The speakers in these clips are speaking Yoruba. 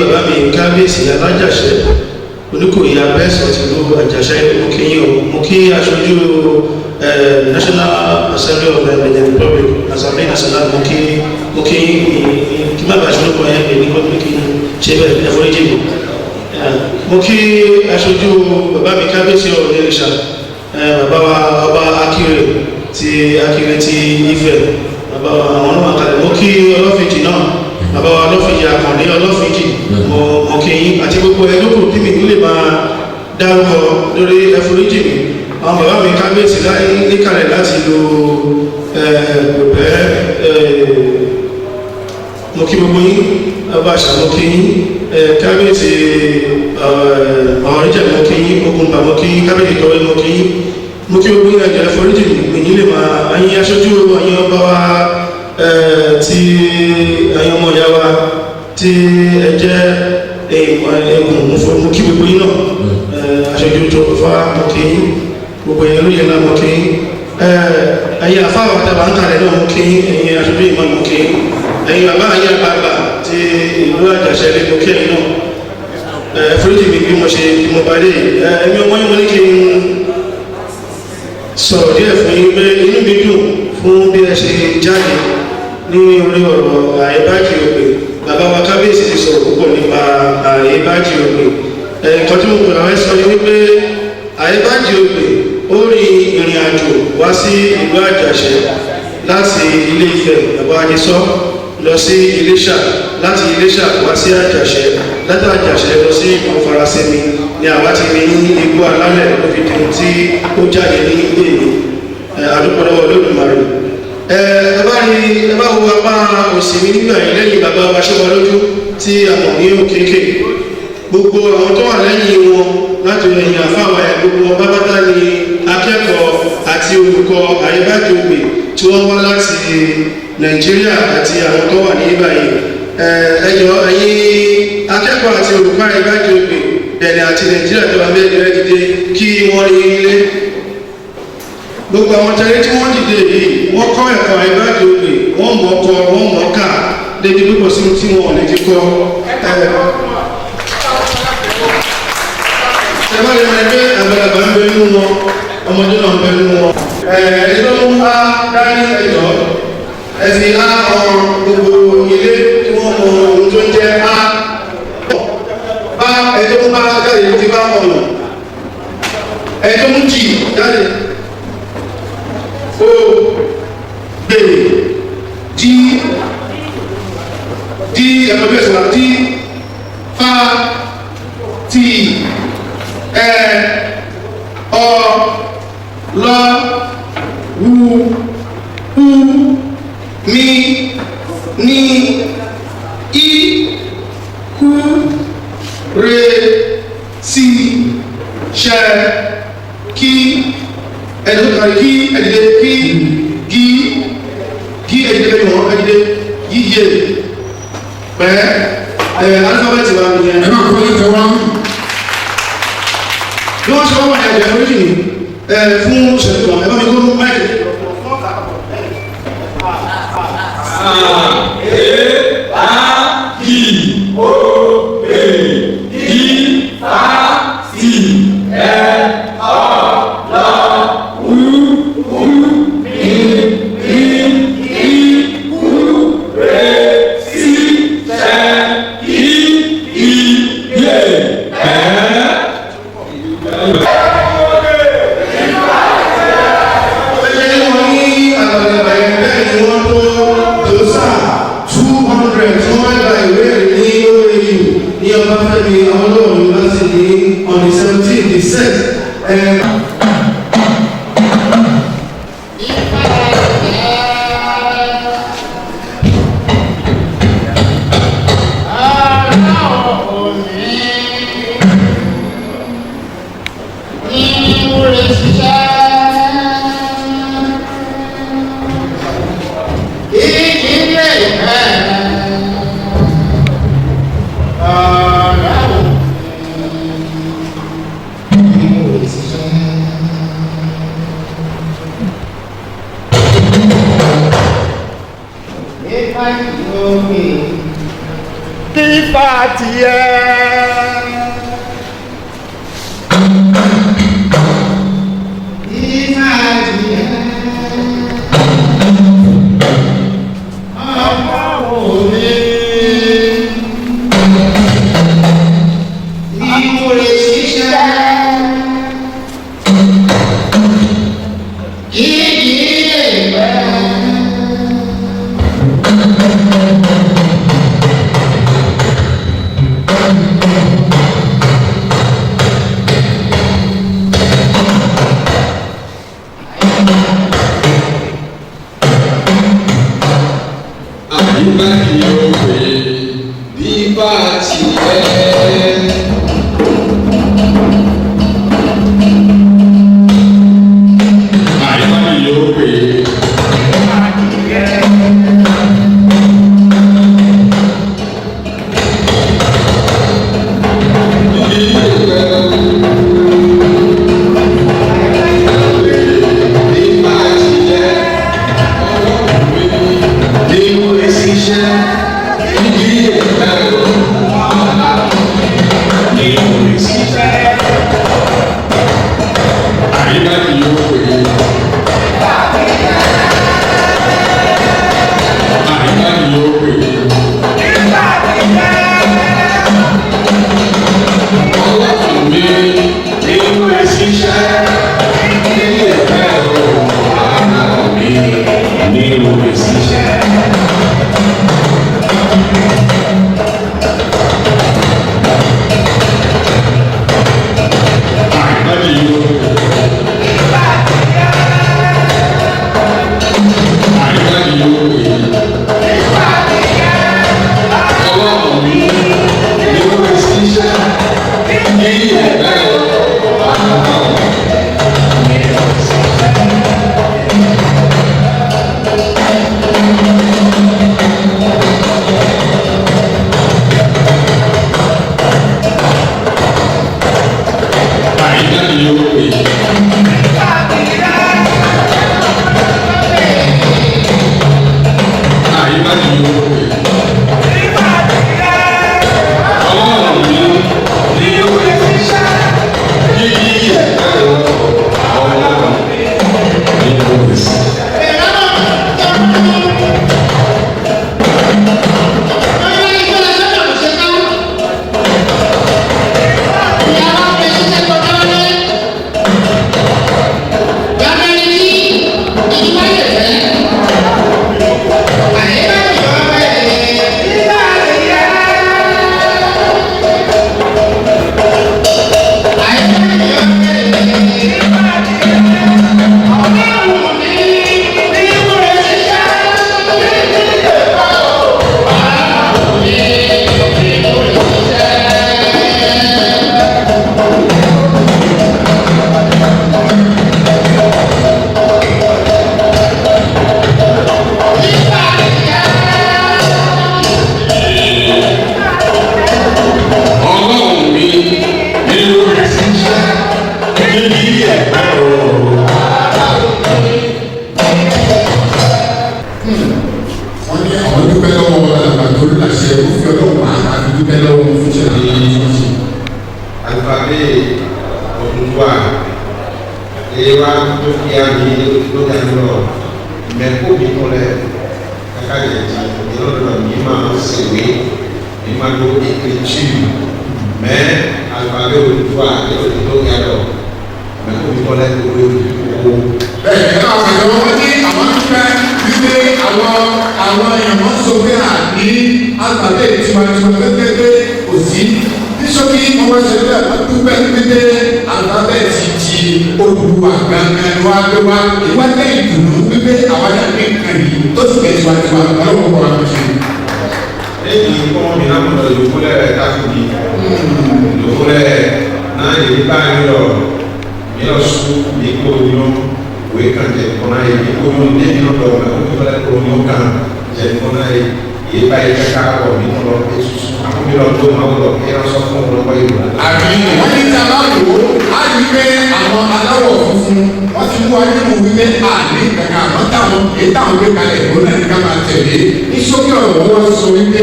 bàbá mi kábíyèsí alájàṣẹ Oníkòyí abẹ́sọ̀ ti ló àjàṣẹ mo kí yín o, mo kí aṣojú National Assembly of Benin Republic Assembly National mo kí kí má bàa ṣolókọ yẹn pé ní kọ́tù kí ṣe bẹ́ẹ̀ ẹ̀fọ́ríjì mi. Mo kí aṣojú bàbá mi kábíyèsí ọ̀rọ̀ nílẹ̀ṣà bàbá wa ọba Akire ti Ifẹ̀, bàbá wa àwọn ọlọ́mọ kalẹ̀. Mo kí ọlọ́fìjì náà, bàbá wa ọlọ́fìjì àkànní ọlọ́fìjì mo kí yín àti gbogbo ẹlòkù tí mi lè máa dárúkọ lórí ẹ̀fọ́ríjì mi. Àwọn bàbá mi kábíyèsí níkàlẹ̀ láti lo mo kí gbogbo yín, ọba àṣà mo kí yín, kábíyèsí ọ̀rẹ́jẹ̀ mo kí yín, ogunba mo kí yín, kábíyèsí tọ́wé mo kí yín, mo kí gbogbo yín ẹ̀jẹ̀ ẹ̀fọ́ríjì mi lè máa ayín aṣojú ayín ọba wa ti ayín ọmọ ìyá wa tí ẹ jẹ́ ẹ̀gùn mo kí gbogbo yín náà, aṣojú tó fà mo kí yín, gbogbo ẹ̀yẹ lóye náà mo kí yín, ẹ̀yìn àfáà àtàbà ń kalẹ̀ náà mo kí yín, ẹ̀yìn aṣojú ìmọ̀ mo kí yín, ẹ̀yìn bàbá ayé àgbààgbà ti ìlú àjàṣẹ́ lé mo kí ẹ̀yìn náà, ẹ̀fọ́ríjì mi bí mo ṣe mo bá dé ẹ̀mí ọmọ yín mo ní kí n sọ̀rọ̀ díẹ̀ fún yín pé inú mi dùn fún bí ẹ ṣe jáde ní orí ọ̀rọ̀ Aebajiogbe. Bàbá wa kábíyèsí ti sọ̀rọ̀ púpọ̀ nípa Aebajiogbe. Nǹkan tí mo pè àwọn ẹ̀sọ́ ni wípé Aebajiogbe ó rin ìrìn àjò wá sí ìlú àjàṣẹ́ láti Ilé Ifẹ̀ bàbá Adésọ́ lọ sí Iléṣà, láti Iléṣà wá sí àjàṣẹ́, láti àjàṣẹ́ lọ sí ìlú Farasẹ́mi ni àwa ti rí ní igbó alálẹ̀ lórí tí ó jáde ní èmi àdúgbòlọ́wọ́ Olódùmarè. Ẹ bá wo apá òsì mi nígbà yìí lẹ́yìn bàbá wa ṣọ́wọ́ lójú tí a mọ̀ ní òkèké, gbogbo àwọn tó wà lẹ́yìn wọn láti ẹ̀yìn àfáwà ẹ̀ gbogbo wọn bábátá ni akẹ́kọ̀ọ́ àti olùkọ́ Aebajiogbe tí wọ́n wá láti Nàìjíríà àti àwọn tó wà ní ìbàyìí. Ẹ̀yìn akẹ́kọ̀ọ́ àti olùkọ́ Aebajiogbe Benin àti Nàìjíríà tó wà mẹ́rin rẹ̀ dìde kí wọ́n rí ilé. Gbogbo àwọn tẹ́lẹ̀ tí wọ́n dìde yìí wọ́n kọ́ ẹ̀kọ́ Aebajiogbe, wọ́n mọ̀ kọ wọ́n mọ̀ ká débi pípọ̀ sí tí wọ́n lè ti kọ́. Ṣẹ́fà lè máa gbé àgbàlagbà ń bẹ nínú wọn, ọmọdé náà ń bẹ nínú wọn. Ẹni tó ń bá dání ẹ̀jọ́ ẹ̀sìn á ọ̀rọ̀ gbogbo ilé tí wọ́n mọ ohun tó ń jẹ́ á. Bá ẹjọ́ ń bá jáde ti bá ọ̀nà, ẹjọ́ ń jì jáde. O gbè jí ẹ̀rọ bí ẹ̀sùn àti fa ti ọ lọ wu hu mi ní i hu re si ṣẹ kí ẹ̀dùnkàrí kí ẹ̀dìdẹ kí ẹ̀dìdẹ bẹ́ẹ̀ wọ́n ẹ̀dìdẹ yíyẹ pẹ́ alifábẹ́ẹ̀tì wa nìyẹn. Ẹ máa kọ́ ní tẹ̀wá. Bí wọ́n ṣe wọ́n wà ní ẹ̀jẹ̀ orí ni fún ṣẹ̀dùn ẹ̀ bá mi kó máìkì. On the 17th, the 6th, nípa tiẹ̀. Nípa tiẹ̀. Ọmọ òní. Ìmúre ṣiṣẹ́. Oduduwa ewa tó fi àmì ló dá lọ mẹ́kó mi tó lẹ̀ kaka yẹ ti ìlọ́dọ̀ mi máa ṣèwé mi máa lo èkejì mẹ́ alùpàgẹ́ Oduduwa yóò tó yà lọ mẹ́kó mi tó lẹ̀ tó lé owó. Bẹ́ẹ̀ ni káwọn ọ̀dọ́ wọn ní àwọn fẹ́ wípé àwọn èèyàn wọn sọ pé àbí alùpàgẹ́ tiwantiwa pẹ́pẹ́pẹ́ kò sí. Bísọ̀kì ọmọ ìṣẹ̀lẹ̀ àdúgbò pété alifábẹ́ẹ̀tì ti Oduduwa gangan ni wàá gbé wá ìwádìí ìdùnnú wípé àwọn àgbẹ̀ nǹkan yìí tó sì bẹ̀ tiwantiwa ọlọ́wọ́ kọ́ wa ṣe. Èyí kọ́mọ mi náà mọ̀ lókòlẹ̀ káfíńdì lókòlẹ̀ náà yẹ ká yín lọ mi lọ sùn ní kó yọ wòye kan jẹ kọ́nà yẹ ní kó yọ ní ẹni lọ́dọ̀ ọ̀gá ó ti fẹ́lẹ́ kó yọ kan jẹ kọ́nà yẹ yé báyìí kẹ́kẹ́ àwọ̀ mi lọ ètùtù àwọn mi lọ tó máa lọ kí ẹ sọ fún ọlọ́pàá yìí lọ. Àbí wọ́n ní sábà wò á rí pé àwọn aláwọ̀ funfun wọ́n ti mú ayé mú wípé àlè kankan àmọ́ táwọn àwọn èyí táwọn gbé kalẹ̀ òun náà ní ká máa tẹ̀lé ní sókè ọ̀rọ̀ wọn sọ wípé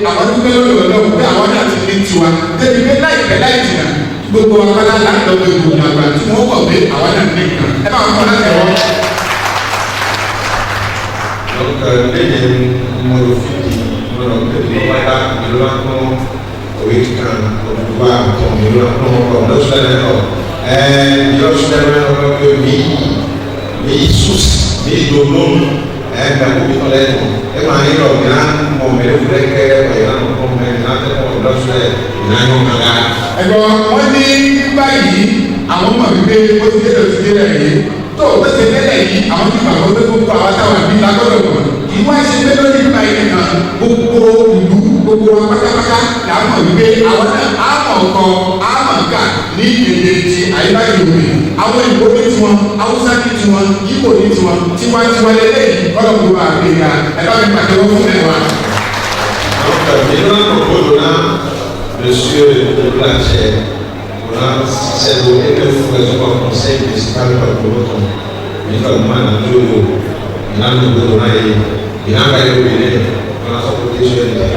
àwọn dúpẹ́ lórí ọlọ́run pé àwọn náà ti ní tiwa débi pé láìpẹ́ láì jìnnà gbogbo akọ́lá láńdọ́gbé ìgbòho àgbà tí wọ́n wọ̀ pé àwọn náà ní nǹkan ẹ máa kọ́ láti ẹ̀wọ́. Donc, les modifiés, le voilà, le lancement, oui, quand on voit, le lancement, comme l'autre d'accord. L'autre d'accord, les sous, les domaines, quand vous parlez, et moi, il y a un grand moment, mais vous voulez que, il y a un moment, mais il y a un moment, l'autre, il y a un moment, wọ́n ní báyìí àwọn ọmọ wípé ó ti délẹ̀ ti délẹ̀ yìí tó o bẹ́sẹ̀ délẹ̀ yìí àwọn tí màá wọlé gbogbo àwọn táwọn àbí lágbọ́dọ̀ mọ̀ kì í wá ṣe pé lórí báyìí nìkan gbogbo ìlú gbogbo wa pátápátá là ń mọ̀ wípé àwọn náà á mọ̀ kọ á mọ̀ ká ní èdè ti Aebajiogbe àwọn ìbò ní tiwọn Haúsá ní tiwọn Ìgbò ní tiwọn tiwantiwa lélẹ́yìn ọlọ́gbọ̀n àgbègbè ẹ bá mi pàtẹ́wọ́ fún mẹ́wàá. Monsieur le Blanchet, c'est donné que vous faites un conseil municipal pour votre économie dans le monde. Il a nous donné, il a envoyé au Bénin, on a sorti sur les économies.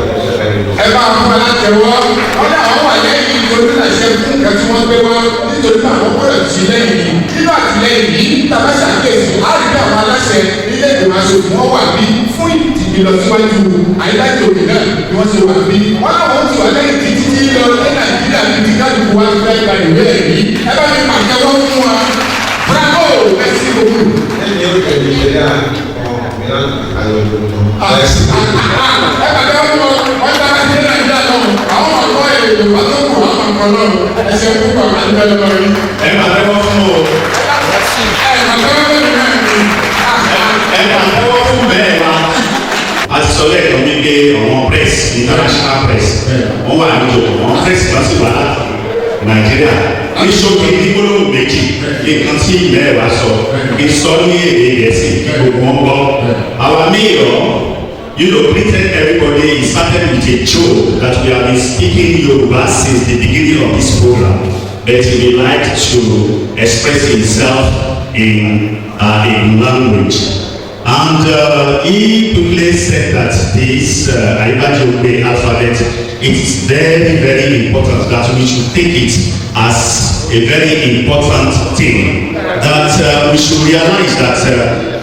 Ẹ bá fún aláṣẹwọ́ wọ́n ní àwọn wà lẹ́yìn nítorí àṣẹ fún nǹkan tí wọ́n gbé wá nítorí àwọn gbọ́dọ̀ ti lẹ́yìn yìí nínú àtìlẹ́yìn yìí tàbá ṣàkíyèsí àrídé àwọn aláṣẹ nílé ìgbìmọ̀ aṣòfin wọn wà bí fún ìlọsíwájú Aebajiogbe náà ni wọ́n ti wà bí wọ́n láwọn ti wà lẹ́yìn títí tí lọ ní Nàìjíríà ní ti kálukú wá fẹ́ gba ìwé ẹ̀rí ẹ bá mi pàtẹ́wọ́ fún wa bravo merci beaucoup. Ẹni yóò kẹ́ Nàìjíríà mìíràn ayọ̀ lọ́wọ́. Ẹ pàtẹ́wọ́ fún wọn wọ́n ti dára sí Nàìjíríà lọ́wọ́ àwọn ọ̀dọ́ èdè wà tó kù àwọn ọ̀dọ́ lọ́wọ́ ẹsẹ̀ púpọ̀ àti bẹ́ẹ̀ lọ́wọ́ yìí. Ẹ pàtẹ́wọ́ fún o. Ẹ pàtẹ́wọ́ fún mi náà ni. Ẹ pàtẹ́wọ́ fún bẹ́ẹ̀ wa. A ti sọ lẹ́ẹ̀kan mi pé àwọn press international press wọ́n wà níjọba àwọn press kan sì wà láti Nàìjíríà ní sókè ní gbólóhùn méjì nǹkan tí ìmẹ́rẹ̀ wa sọ kí sọ ní èdè Gẹ̀ẹ́sì kí gbogbo wọn gbọ́. Our mayor, greeted everybody. He started with a joke that we have been speaking Yoruba since the beginning of this program, but he would like to express himself in language. And he quickly said that this Aebajiogbe alphabet, it is very, very important that we should take it as a very important thing. That we should realize that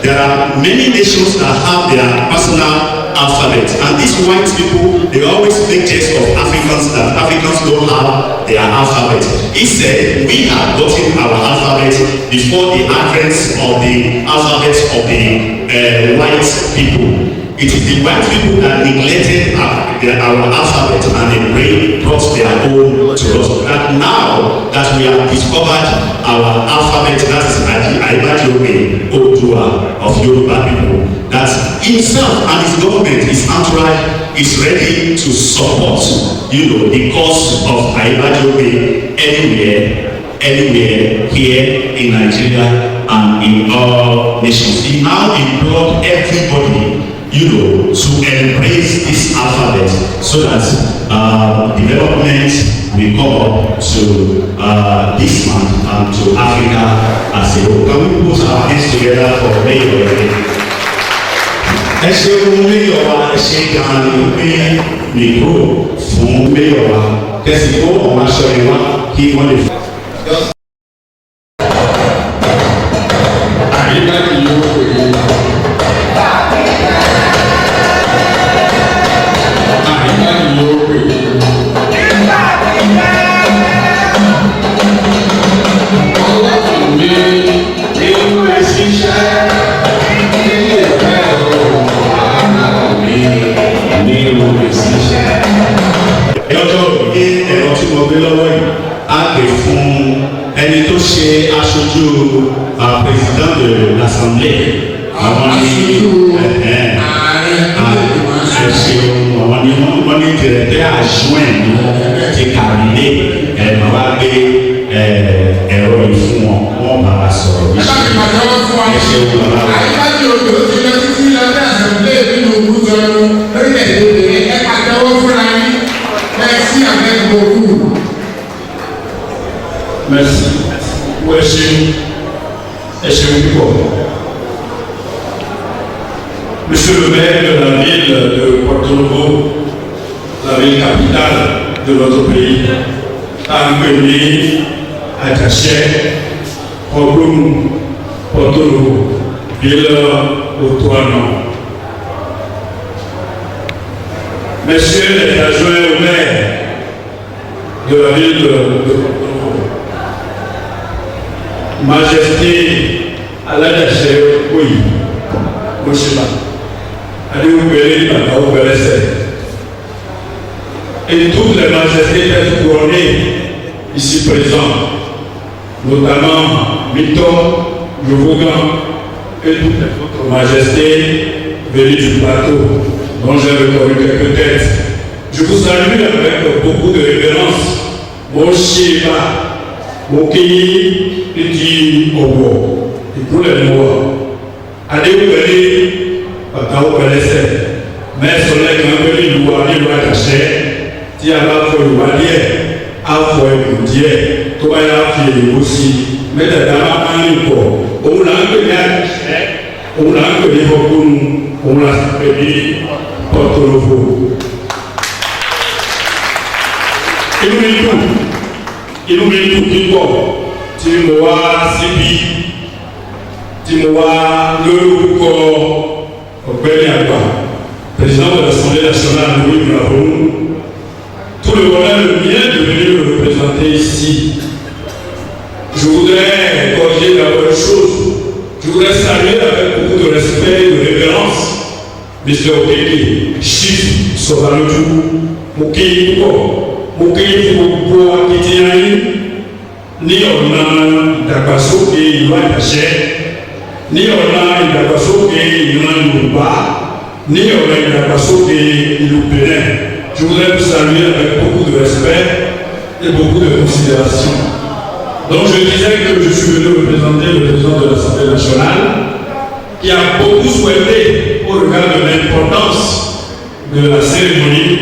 there are many nations that have their personal alphabet, and these white people, they always make jest of Africans that Africans don't have their alphabet. He said we have gotten our alphabet before the advent of the alphabet of the white people. It is the white people that neglected our alphabet and they brought their own to us. And now that we have discovered our alphabet, that is Aebajiogbe Oduduwa of Yoruba people, that himself and his government, his entourage, is ready to support, the cause of Aebajiogbe anywhere here in Nigeria and in all nations. He now implored everybody, to embrace this alphabet so that development will come up to this land and to Africa as a whole. Can we put our hands together for Mayor? Ẹ ṣe ohun Mayor wa, ẹ ṣe gan-an ní pé nìkó fún Mayor wa, kẹsì kó ọmọ aṣọ ìwá kí wọ́n lè fún. Président de l'Assemblée, on est directeur adjoint du cabinet, elle va aller ẹ̀rọ ìfún wọn bá wa sọ̀rọ̀. Merci. Ẹ ṣeun púpọ̀. Monsieur le maire de la ville de Porto-Novo, la ville capitale de notre pays, Aebajiogbe, Porto-Novo, ville Oduduwa. Messieurs les adjoints au maire de la ville de Porto-Novo, Majesté Aebajiogbe, et toutes les majestés être couronnées ici présentes, notamment Milton, Yovogan et toutes les autres majestés venues du plateau, dont j'ai reconnu quelques têtes. Je vous salue avec beaucoup de révérence. Moshiba, Moki, Iti, Obo, et pour les mots. Allez-vous Pàtàkó pẹlẹsẹ mẹsọlẹ kan pé nílùú àdàṣẹ tí a bá fọ ìwà díẹ̀ á fọ ẹkùn díẹ̀ tó bá yà fi èyíwó sí mẹ́tẹ̀ẹ̀ta máa ń pọ̀ òun là ń pè ní àdàṣẹ òun là ń pè ní fọkúnù òun là ń pè ní Porto-Novo. Inú mi dùn púpọ̀ tí mo wá síbí tí mo wá lórúkọ Ọ̀gbẹ́ni Àgbà, président de l'Assemblée nationale, Louis Bravo, tout le bonheur le mien de venir le représenter ici. Je voudrais corriger la bonne chose. Je voudrais saluer avec beaucoup de respect et de révérence Mr. Okeke, Chief Sovalutu, Mokéyi Gbogbo akitiyan ní ọ̀nà ìdàgbàsókè ìlú Àjàṣẹ́, ní ọ̀nà ìdàgbàsókè ìran Yorùbá, ní ọ̀nà ìdàgbàsókè ìlú Benin. Je voudrais vous saluer avec beaucoup de respect et beaucoup de considération. Donc je disais que je suis venu représenter le président de l'Assemblée nationale qui a beaucoup souhaité, au regard de l'importance de la cérémonie,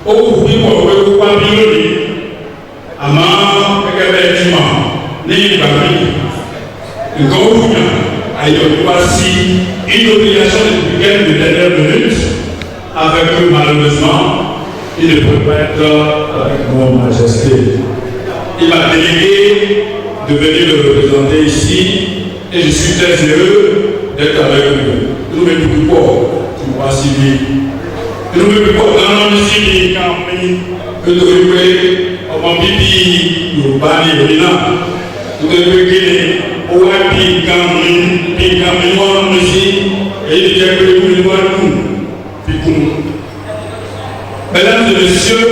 au pouvoir de Babiloni, Ama Ekebejima, Ni Babili, Gouya, Ayokwasi, une obligation républicaine de dernière minute, avec eux malheureusement, il ne peut pas être avec mon majesté. Il m'a délégué de venir le représenter ici et je suis très heureux d'être avec vous. Nous ne pouvons pas, tu vois, civil. Nous ne pouvons pas dans le civil, que nous devons, on bibi, nous parlons de l'Ina. Nous devons gagner, on va piquer, et il y a que nous devons nous. Mesdames et messieurs,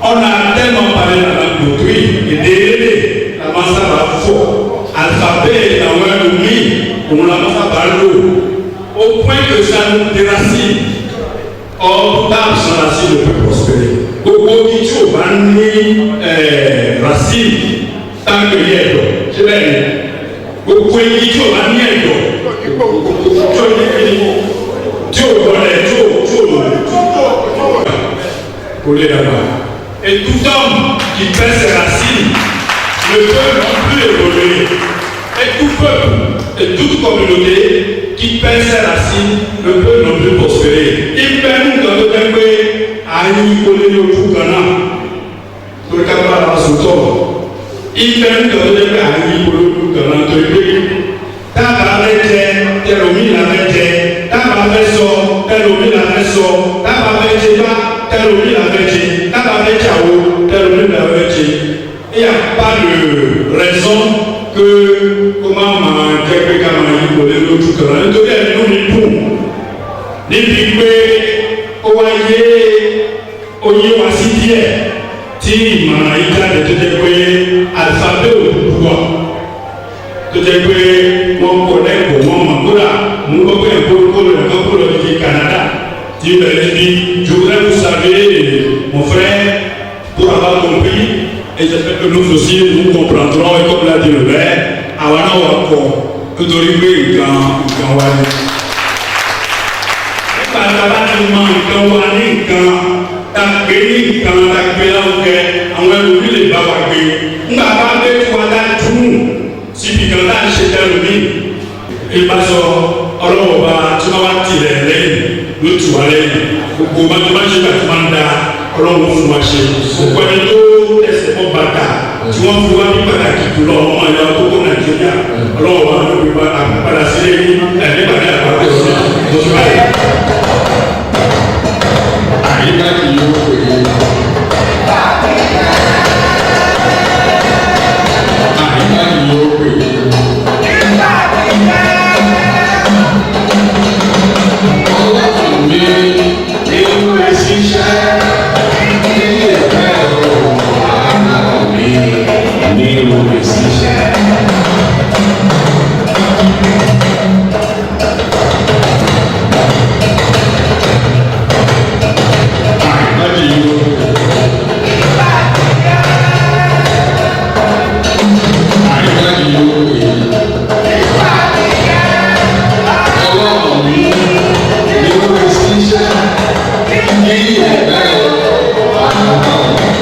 on a tellement parlé de la langue d'autrui et d'aider la masse à faux, alphabet dans un demi, on la masse à l'eau, au point que ça nous déracine. Or, tout arbre sans racine ne peut prospérer. Beaucoup qui sont bannis racines, tant que l'hier, c'est bien. Beaucoup qui sont bannis, et tout homme qui perd ses racines ne peut non plus évoluer. Et tout peuple et toute communauté qui perd ses racines ne peut non plus prospérer. Il peut nous donner un peu à y coller le coup pour le camarade à son tour. Il peut nous donner un peu à y coller le coup dans le pays. Taba vete, telomi la vete, taba veso, telomi la veso, taba vete ba, telomi la vete, taba vete ao, telomi la vete. Il n'y a pas de raison que comment ma quelqu'un m'a dit pour les autres que l'on doit nous les poux. Les piquets, oye wasitier, ti ma ita de te décoyer alphabet au pouvoir. Te décoyer mon collègue mon mambola, mon copain pour le Canada. Tu me dis, je voudrais vous saluer, mon frère, pour avoir compris. Et j'espère que nous aussi, nous comprendrons, et comme l'a dit le maire, Awana Wako, que d'oriver quand Wani. Et par là, quand Wani, quand Takbeni, quand Takbela, on va ouvrir les babakés. On va parler de Wada Tchou, si puis quand là, chez Termi, il passe ọlọ́wọ́ bá tí wọ́n bá tilẹ̀ lẹ́yìn ló tù wá lẹ́yìn gbogbo májèmájè gbà tí wọ́n ń da ọlọ́wọ́ fún wa ṣe gbogbo ẹni tó ẹsẹ̀ mọ́ bàtà tí wọ́n fi wá ní pàtàkì jùlọ ọmọ ìyá tó kó Nàìjíríà ọlọ́wọ́ bá ló fi padà sílé ní ẹ̀ẹ́dẹ́gbàdé àpapọ̀ ọ̀sán báyìí. àyíká kì yóò pè é. àyíká kì yóò pè é. ọlọ́run mi nínú ìṣiṣẹ́ ilé ìfẹ́ ọlọ́run mi nínú ìṣiṣẹ́. Yeah.